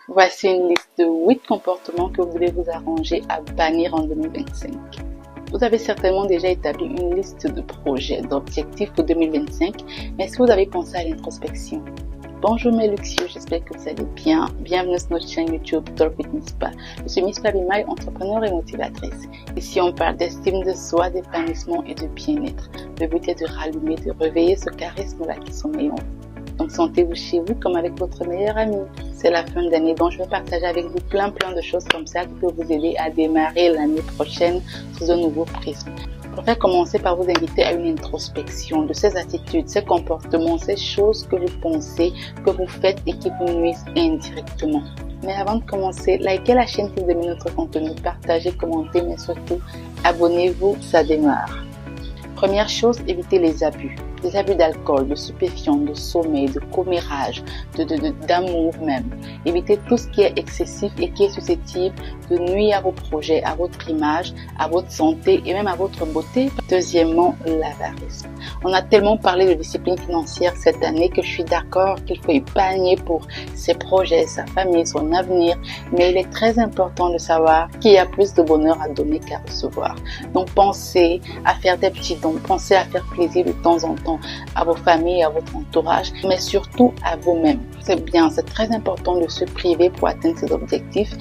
Voici une liste de 8 comportements que vous devez vous arranger à bannir en 2025. Vous avez certainement déjà établi une liste de projets, d'objectifs pour 2025, mais est-ce que vous avez pensé à l'introspection? Bonjour mes luxieux, j'espère que vous allez bien. Bienvenue sur notre chaîne YouTube Talk with Mispa. Je suis Mispa Bimaï, entrepreneur et motivatrice. Ici on parle d'estime de soi, d'épanouissement et de bien-être. Le but est de rallumer, de réveiller ce charisme-là qui sommeille en vous. Donc sentez-vous chez vous comme avec votre meilleur ami. C'est la fin d'année, donc je vais partager avec vous plein de choses comme ça qui peuvent vous aider à démarrer l'année prochaine sous un nouveau prisme. Je voudrais commencer par vous inviter à une introspection de ces attitudes, ces comportements, ces choses que vous pensez, que vous faites et qui vous nuisent indirectement. Mais avant de commencer, likez la chaîne si vous aimez notre contenu, partagez, commentez, mais surtout, abonnez-vous, ça démarre. Première chose, évitez les abus. Les abus d'alcool, de stupéfiants, de sommeil, de commérage, d'amour même. Évitez tout ce qui est excessif et qui est susceptible de nuire à vos projets, à votre image, à votre santé et même à votre beauté. Deuxièmement, l'avarice. On a tellement parlé de discipline financière cette année que je suis d'accord qu'il faut épargner pour ses projets, sa famille, son avenir. Mais il est très important de savoir qu'il y a plus de bonheur à donner qu'à recevoir. Donc pensez à faire des petits dons, pensez à faire plaisir de temps en temps à vos familles, à votre entourage, mais surtout à vous-même. C'est bien, c'est très important de se priver pour atteindre ses objectifs.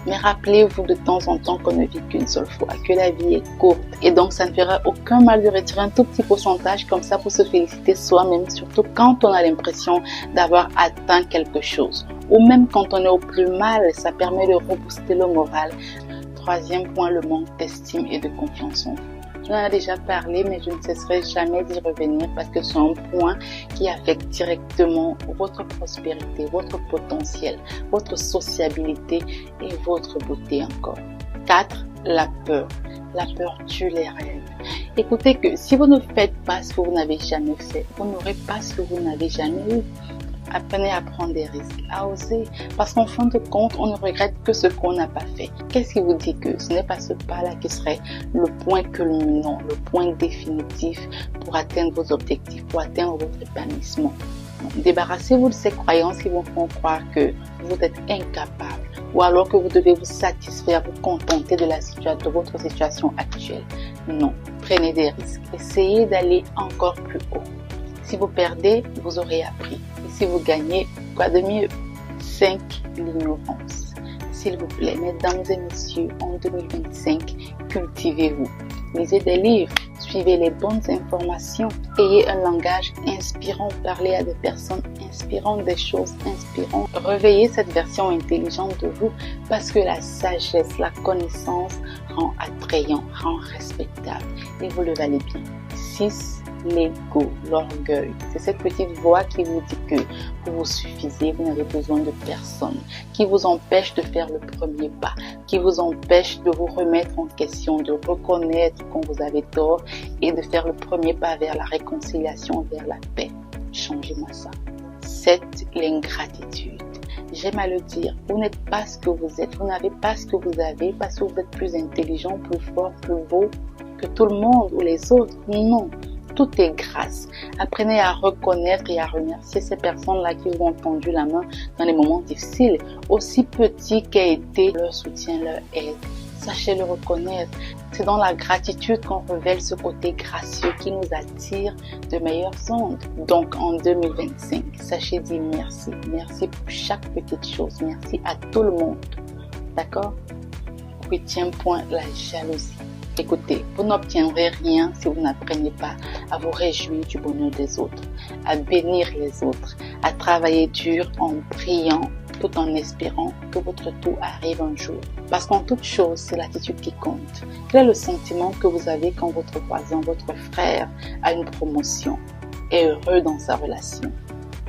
Mais rappelez-vous de temps en temps qu'on ne vit qu'une seule fois, que la vie est courte. Et donc, ça ne fera aucun mal de retirer un tout petit pourcentage comme ça pour se féliciter soi-même, surtout quand on a l'impression d'avoir atteint quelque chose. Ou même quand on est au plus mal, ça permet de rebooster le moral. Troisième point, le manque d'estime et de confiance en vous. J'en ai déjà parlé, mais je ne cesserai jamais d'y revenir parce que c'est un point qui affecte directement votre prospérité, votre potentiel, votre sociabilité et votre beauté encore. 4. La peur. La peur tue les rêves. Écoutez que si vous ne faites pas ce que vous n'avez jamais fait, vous n'aurez pas ce que vous n'avez jamais eu. Apprenez à prendre des risques, à oser, parce qu'en fin de compte, on ne regrette que ce qu'on n'a pas fait. Qu'est-ce qui vous dit que ce n'est pas ce pas-là qui serait le point culminant, le point définitif pour atteindre vos objectifs, pour atteindre votre épanouissement? Débarrassez-vous de ces croyances qui vous font croire que vous êtes incapable ou alors que vous devez vous satisfaire, vous contenter de votre situation actuelle. Non, prenez des risques, essayez d'aller encore plus haut. Si vous perdez, vous aurez appris. Et si vous gagnez, quoi de mieux? 5. L'ignorance. S'il vous plaît, mesdames et messieurs, en 2025, cultivez-vous. Lisez des livres, suivez les bonnes informations, ayez un langage inspirant, parlez à des personnes inspirantes, des choses inspirantes. Réveillez cette version intelligente de vous parce que la sagesse, la connaissance rend attrayant, rend respectable et vous le valez bien. 6. L'ego, l'orgueil. C'est cette petite voix qui vous dit que vous vous suffisez, vous n'avez besoin de personne, qui vous empêche de faire le premier pas, qui vous empêche de vous remettre en question, de reconnaître quand vous avez tort et de faire le premier pas vers la réconciliation, vers la paix. Changez-moi ça. 7. L'ingratitude. J'aime à le dire, vous n'êtes pas ce que vous êtes, vous n'avez pas ce que vous avez parce que vous êtes plus intelligent, plus fort, plus beau que tout le monde ou les autres. Non. Tout est grâce. Apprenez à reconnaître et à remercier ces personnes-là qui vous ont tendu la main dans les moments difficiles, aussi petits qu'a été leur soutien, leur aide. Sachez le reconnaître. C'est dans la gratitude qu'on révèle ce côté gracieux qui nous attire de meilleures ondes. Donc en 2025, sachez dire merci. Merci pour chaque petite chose. Merci à tout le monde. D'accord? 8e point, la jalousie. Écoutez, vous n'obtiendrez rien si vous n'apprenez pas à vous réjouir du bonheur des autres, à bénir les autres, à travailler dur en priant tout en espérant que votre tour arrive un jour. Parce qu'en toute chose, c'est l'attitude qui compte. Quel est le sentiment que vous avez quand votre voisin, votre frère a une promotion, est heureux dans sa relation?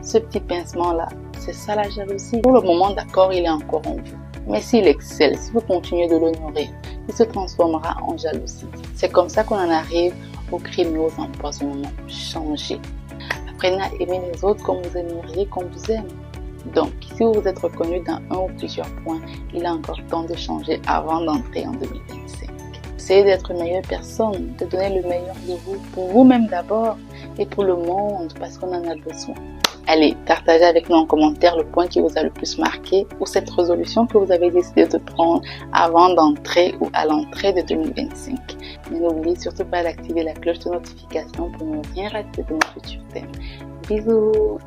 Ce petit pincement-là, c'est ça la jalousie. Pour le moment, d'accord, il est encore en vous. Mais s'il excelle, si vous continuez de l'honorer, il se transformera en jalousie. C'est comme ça qu'on en arrive aux crimes et aux empoisonnements. Changez. Apprenez à aimer les autres comme vous aimeriez qu'on vous aime. Donc, si vous vous êtes reconnu dans un ou plusieurs points, il est encore temps de changer avant d'entrer en 2025. Essayez d'être une meilleure personne, de donner le meilleur de vous, pour vous-même d'abord et pour le monde, parce qu'on en a besoin. Allez, partagez avec nous en commentaire le point qui vous a le plus marqué ou cette résolution que vous avez décidé de prendre avant d'entrer ou à l'entrée de 2025. Mais n'oubliez surtout pas d'activer la cloche de notification pour ne rien rater de nos futurs thèmes. Bisous!